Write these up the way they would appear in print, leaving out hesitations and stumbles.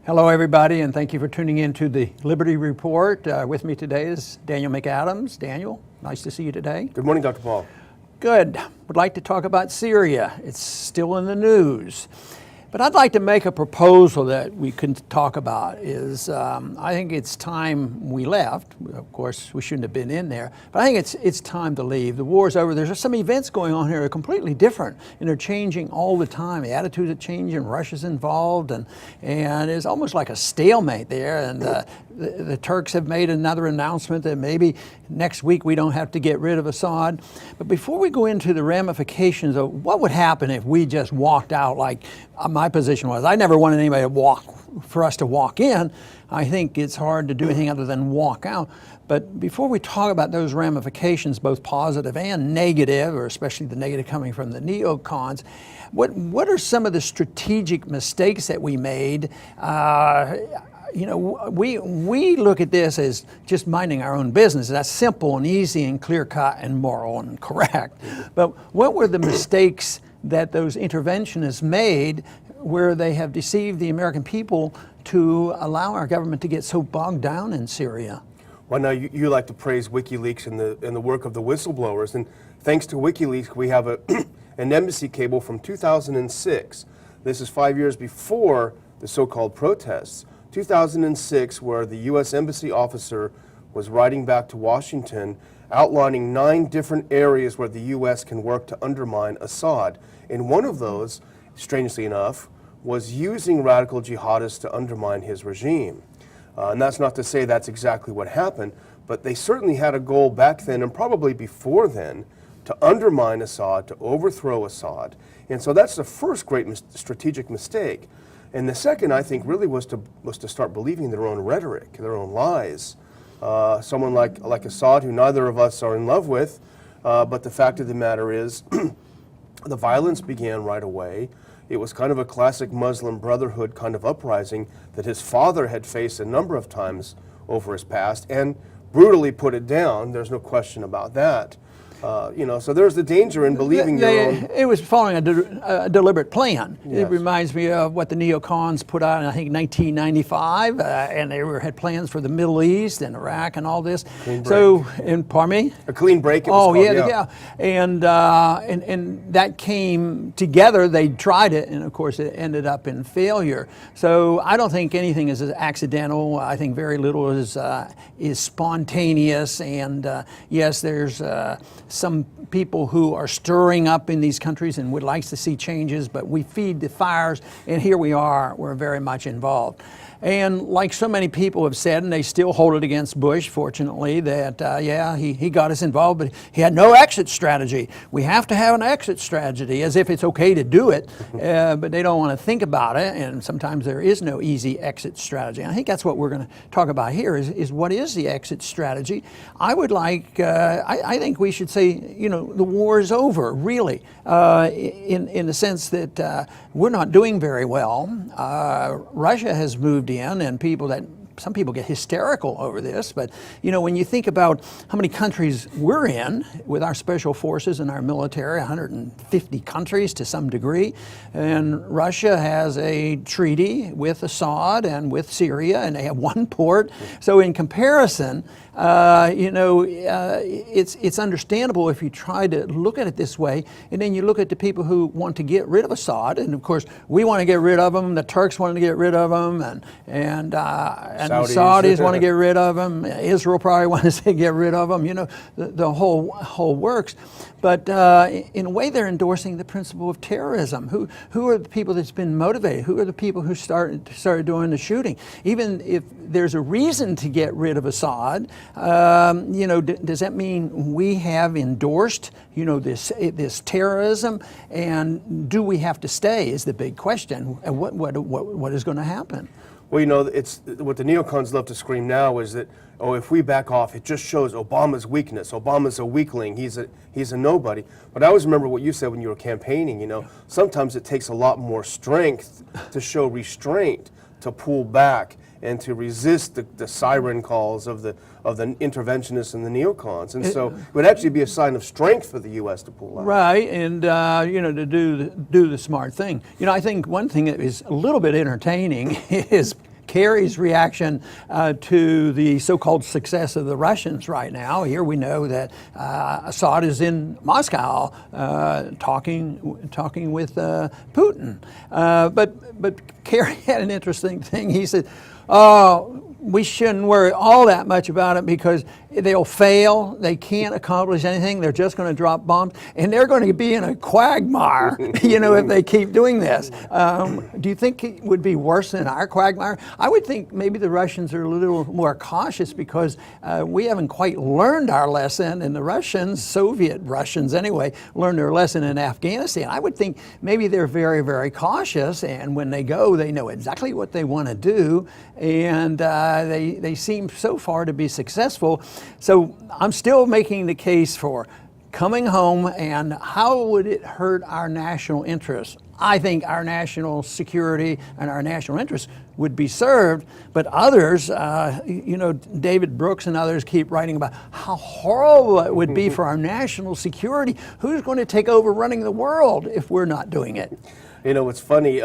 Hello, everybody, and thank you for tuning in to the Liberty Report. With me today is Daniel McAdams. Daniel, nice to see you today. Good morning, Dr. Paul. Good. Would like to talk about Syria. It's still in the news. But I'd like to make a proposal that we can talk about is I think it's time we left. Of course, we shouldn't have been in there, but I think it's time to leave. The war's over. There's some events going on here that are completely different, and they're changing all the time. The attitudes are changing, Russia's involved, and it's almost like a stalemate there. And the Turks have made another announcement that maybe next week we don't have to get rid of Assad. But before we go into the ramifications of what would happen if we just walked out, like my position was, I never wanted anybody for us to walk in. I think it's hard to do anything other than walk out. But before we talk about those ramifications, both positive and negative, or especially the negative coming from the neocons, what are some of the strategic mistakes that we made? We look at this as just minding our own business. That's simple and easy and clear-cut and moral and correct. But what were the mistakes that those interventionists made where they have deceived the American people to allow our government to get so bogged down in Syria? Well, now you like to praise WikiLeaks and the work of the whistleblowers, and thanks to WikiLeaks, we have an embassy cable from 2006. This is 5 years before the so-called protests. 2006, where the U.S. Embassy officer was writing back to Washington, outlining 9 different areas where the U.S. can work to undermine Assad. And one of those, strangely enough, was using radical jihadists to undermine his regime. And that's not to say that's exactly what happened, but they certainly had a goal back then, and probably before then, to undermine Assad, to overthrow Assad. And so that's the first great strategic mistake. And the second, I think, really was to start believing their own rhetoric, their own lies. Someone like Assad, who neither of us are in love with, but the fact of the matter is, the violence began right away. It was kind of a classic Muslim Brotherhood kind of uprising that his father had faced a number of times over his past and brutally put it down. There's no question about that. So there's the danger in believing your own. It was following a deliberate plan. Yes. It reminds me of what the neocons put out in, I think, 1995, and they had plans for the Middle East and Iraq and all this. Pardon me? A clean break. It was called, yeah. And that came together. They tried it, and of course, it ended up in failure. So I don't think anything is accidental. I think very little is spontaneous. And yes, there's some people who are stirring up in these countries and would like to see changes, but we feed the fires, and here we are, we're very much involved. And like so many people have said, and they still hold it against Bush, fortunately, that he got us involved, but he had no exit strategy. We have to have an exit strategy, as if it's okay to do it, but they don't want to think about it, and sometimes there is no easy exit strategy. And I think that's what we're going to talk about here, is what is the exit strategy. I would like, I think we should say, the war is over, really, in the sense that we're not doing very well. Russia has moved in, and some people get hysterical over this, but when you think about how many countries we're in with our special forces and our military, 150 countries to some degree, and Russia has a treaty with Assad and with Syria, and they have one port. So in comparison, it's understandable if you try to look at it this way, and then you look at the people who want to get rid of Assad, and of course we want to get rid of them, the Turks want to get rid of them, and the Saudis want to get rid of them, Israel probably wants to get rid of them, the whole works. But in a way, they're endorsing the principle of terrorism. Who are the people that's been motivated? Who are the people who started doing the shooting? Even if there's a reason to get rid of Assad, does that mean we have endorsed, this terrorism? And do we have to stay? Is the big question. And what is going to happen? Well, it's what the neocons love to scream now is that, if we back off, it just shows Obama's weakness. Obama's a weakling. He's a nobody. But I always remember what you said when you were campaigning. Sometimes it takes a lot more strength to show restraint, to pull back, and to resist the siren calls of the interventionists and the neocons. And so it would actually be a sign of strength for the U.S. to pull out. Right, and to do the smart thing. I think one thing that is a little bit entertaining is Kerry's reaction to the so-called success of the Russians right now. Here we know that Assad is in Moscow talking with Putin. But Kerry had an interesting thing. He said, we shouldn't worry all that much about it because they'll fail. They can't accomplish anything. They're just going to drop bombs, and they're going to be in a quagmire, if they keep doing this. Do you think it would be worse than our quagmire? I would think maybe the Russians are a little more cautious because we haven't quite learned our lesson, and the Russians, Soviet Russians anyway, learned their lesson in Afghanistan. I would think maybe they're very, very cautious, and when they go, they know exactly what they want to do, and they seem so far to be successful. So I'm still making the case for coming home, and how would it hurt our national interests? I think our national security and our national interests would be served, but others, David Brooks and others keep writing about how horrible it would be for our national security. Who's going to take over running the world if we're not doing it? It's funny.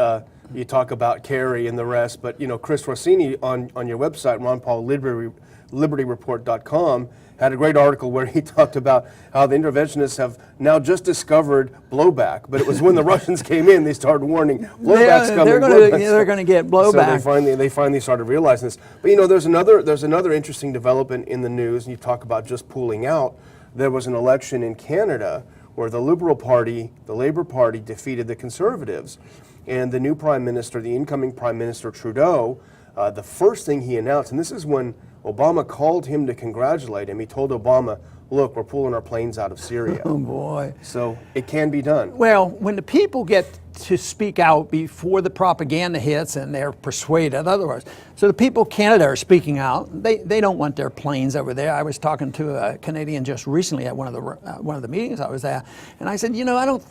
You talk about Kerry and the rest, but Chris Rossini on your website, RonPaulLibertyReport.com, had a great article where he talked about how the interventionists have now just discovered blowback, but it was when the Russians came in they started warning blowback's coming. They're going to get blowback. So they finally started realizing this. But there's another interesting development in the news, and you talk about just pulling out. There was an election in Canada where the Liberal Party, the Labour Party, defeated the Conservatives. And the new Prime Minister, the incoming Prime Minister Trudeau, the first thing he announced, and this is when Obama called him to congratulate him, he told Obama, look, we're pulling our planes out of Syria. Oh, boy. So it can be done. Well, when the people get to speak out before the propaganda hits and they're persuaded otherwise. So the people of Canada are speaking out. They don't want their planes over there. I was talking to a Canadian just recently at one of the meetings I was at, and I said, I don't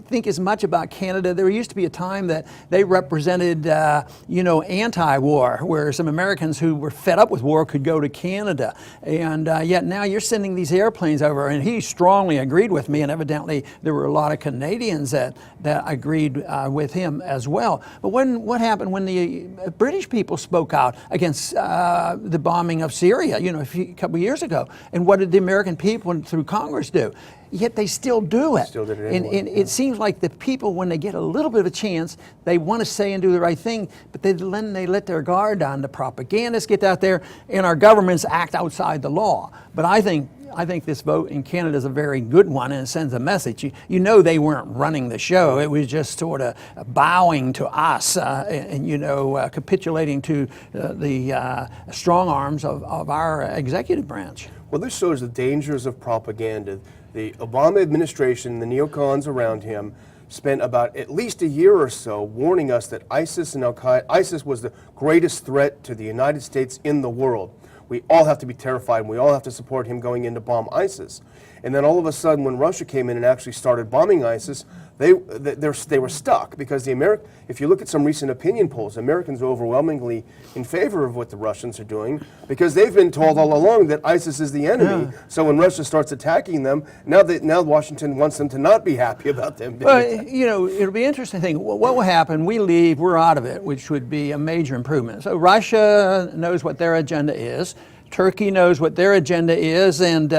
think as much about Canada. There used to be a time that they represented, anti-war, where some Americans who were fed up with war could go to Canada, and yet now you're sending these airplanes over. And he strongly agreed with me, and evidently there were a lot of Canadians that agreed with him as well. But what happened when the British people spoke out against the bombing of Syria, a couple of years ago? And what did the American people through Congress do? Yet they still do it. Still did it anyway. And it seems like the people, when they get a little bit of a chance, they want to say and do the right thing, but then they let their guard down. The propagandists get out there, and our governments act outside the law. But I think this vote in Canada is a very good one, and it sends a message. They weren't running the show. It was just sort of bowing to us and capitulating to the strong arms of our executive branch. Well, this shows the dangers of propaganda. The Obama administration, the neocons around him, spent about at least a year or so warning us that ISIS and al-Qaeda, ISIS was the greatest threat to the United States in the world. We all have to be terrified, and we all have to support him going in to bomb ISIS. And then all of a sudden, when Russia came in and actually started bombing ISIS, they were stuck because if you look at some recent opinion polls, Americans are overwhelmingly in favor of what the Russians are doing because they've been told all along that ISIS is the enemy. Yeah. So when Russia starts attacking them, now Washington wants them to not be happy about them being attacked. It'll be an interesting thing. What will happen? We leave, we're out of it, which would be a major improvement. So Russia knows what their agenda is. Turkey knows what their agenda is, and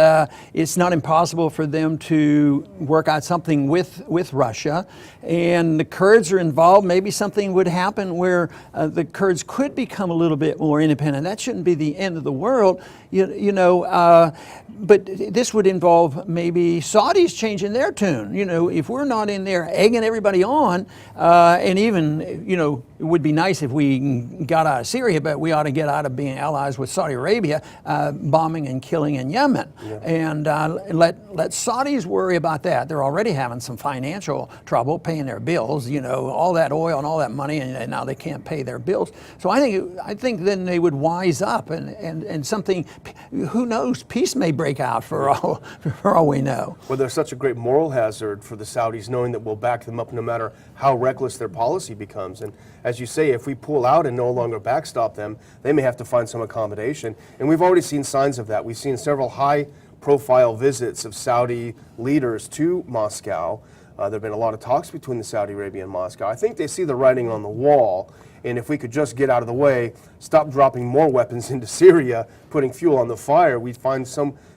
it's not impossible for them to work out something with Russia. And the Kurds are involved. Maybe something would happen where the Kurds could become a little bit more independent. That shouldn't be the end of the world, but this would involve maybe Saudis changing their tune. If we're not in there egging everybody on, and even, it would be nice if we got out of Syria, but we ought to get out of being allies with Saudi Arabia, bombing and killing in Yemen. Yeah. And let Saudis worry about that. They're already having some financial trouble paying their bills, all that oil and all that money, and now they can't pay their bills. So I think then they would wise up, and something, who knows, peace may break out for all we know. Well, there's such a great moral hazard for the Saudis knowing that we'll back them up no matter how reckless their policy becomes. And as you say, if we pull out and no longer backstop them, they may have to find some accommodation. And we've already seen signs of that. We've seen several high-profile visits of Saudi leaders to Moscow. There have been a lot of talks between the Saudi Arabia and Moscow. I think they see the writing on the wall, and if we could just get out of the way, stop dropping more weapons into Syria, putting fuel on the fire, we'd find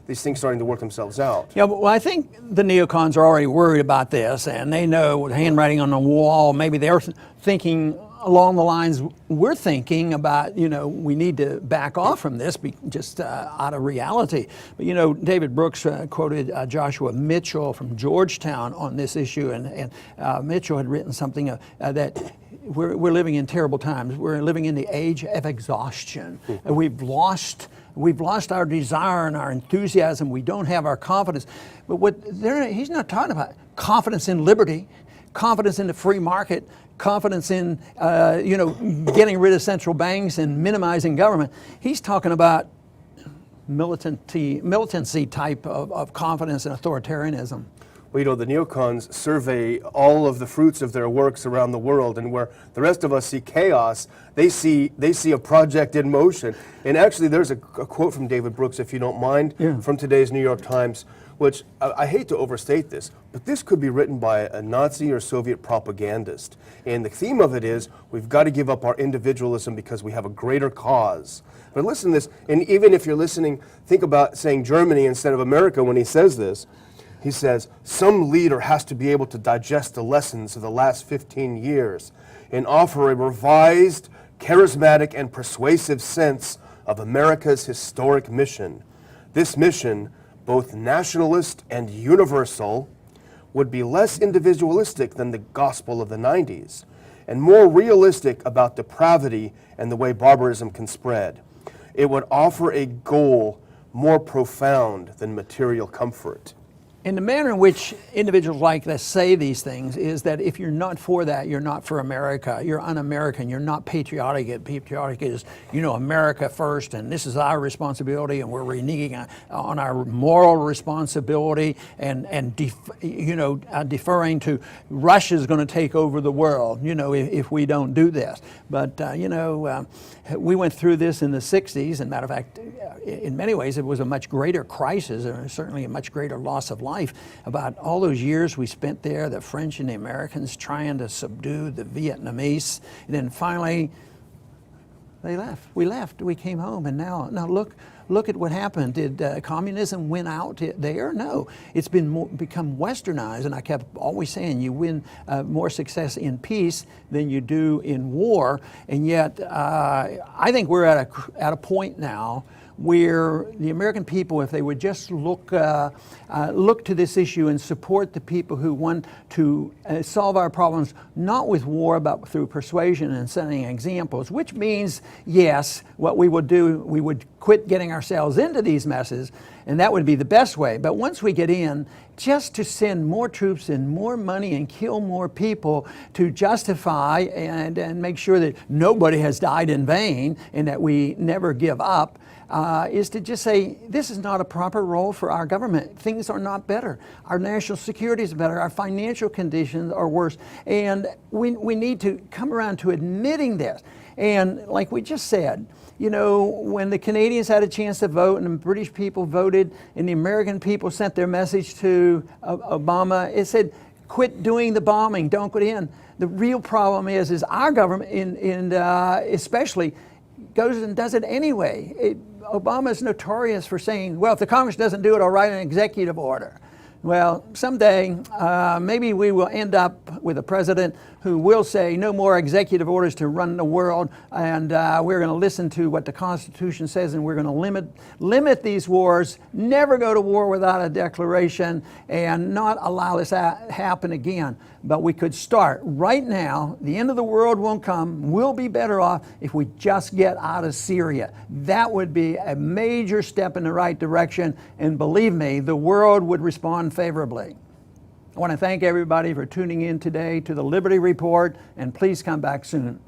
these things starting to work themselves out. Yeah, well, I think the neocons are already worried about this, and they know with handwriting on the wall, maybe they're thinking along the lines we're thinking about, we need to back off from this just out of reality. But, David Brooks quoted Joshua Mitchell from Georgetown on this issue, and Mitchell had written something that we're living in terrible times. We're living in the age of exhaustion. We've lost our desire and our enthusiasm. We don't have our confidence. But he's not talking about confidence in liberty, confidence in the free market, confidence in getting rid of central banks and minimizing government. He's talking about militancy type of confidence and authoritarianism. Well, the neocons survey all of the fruits of their works around the world, and where the rest of us see chaos, they see a project in motion. And actually, there's a quote from David Brooks, if you don't mind, from today's New York Times, which I hate to overstate this, but this could be written by a Nazi or Soviet propagandist. And the theme of it is, we've got to give up our individualism because we have a greater cause. But listen to this, and even if you're listening, think about saying Germany instead of America when he says this. He says, some leader has to be able to digest the lessons of the last 15 years and offer a revised, charismatic, and persuasive sense of America's historic mission. This mission, both nationalist and universal, would be less individualistic than the gospel of the 90s and more realistic about depravity and the way barbarism can spread. It would offer a goal more profound than material comfort. And the manner in which individuals like this say these things is that if you're not for that, you're not for America. You're un-American. You're not patriotic. Patriotic is, America first, and this is our responsibility, and we're reneging on our moral responsibility, and deferring to Russia's going to take over the world, if we don't do this. But, we went through this in the 60s, and matter of fact, in many ways, it was a much greater crisis, or certainly a much greater loss of life. About all those years we spent there, the French and the Americans trying to subdue the Vietnamese, and then finally they left. We left. We came home, and now look at what happened. Did communism win out there? No. It's become westernized, and I kept always saying you win more success in peace than you do in war, and yet I think we're at a point now where the American people, if they would just look to this issue and support the people who want to solve our problems, not with war, but through persuasion and setting examples, which means, yes, what we would do, we would quit getting ourselves into these messes, and that would be the best way. But once we get in, just to send more troops and more money and kill more people to justify and make sure that nobody has died in vain and that we never give up, is to just say, this is not a proper role for our government. Things are not better. Our national security is better. Our financial conditions are worse. And we need to come around to admitting this. And like we just said, when the Canadians had a chance to vote and the British people voted and the American people sent their message to Obama, it said, quit doing the bombing, don't go in. The real problem is our government, especially, goes and does it anyway. Obama is notorious for saying, well, if the Congress doesn't do it, I'll write an executive order. Well, someday, maybe we will end up with a president who will say no more executive orders to run the world, and we're going to listen to what the Constitution says, and we're going to limit these wars, never go to war without a declaration, and not allow this to happen again. But we could start right now. The end of the world won't come. We'll be better off if we just get out of Syria. That would be a major step in the right direction, and believe me, the world would respond favorably. I want to thank everybody for tuning in today to the Liberty Report, and please come back soon.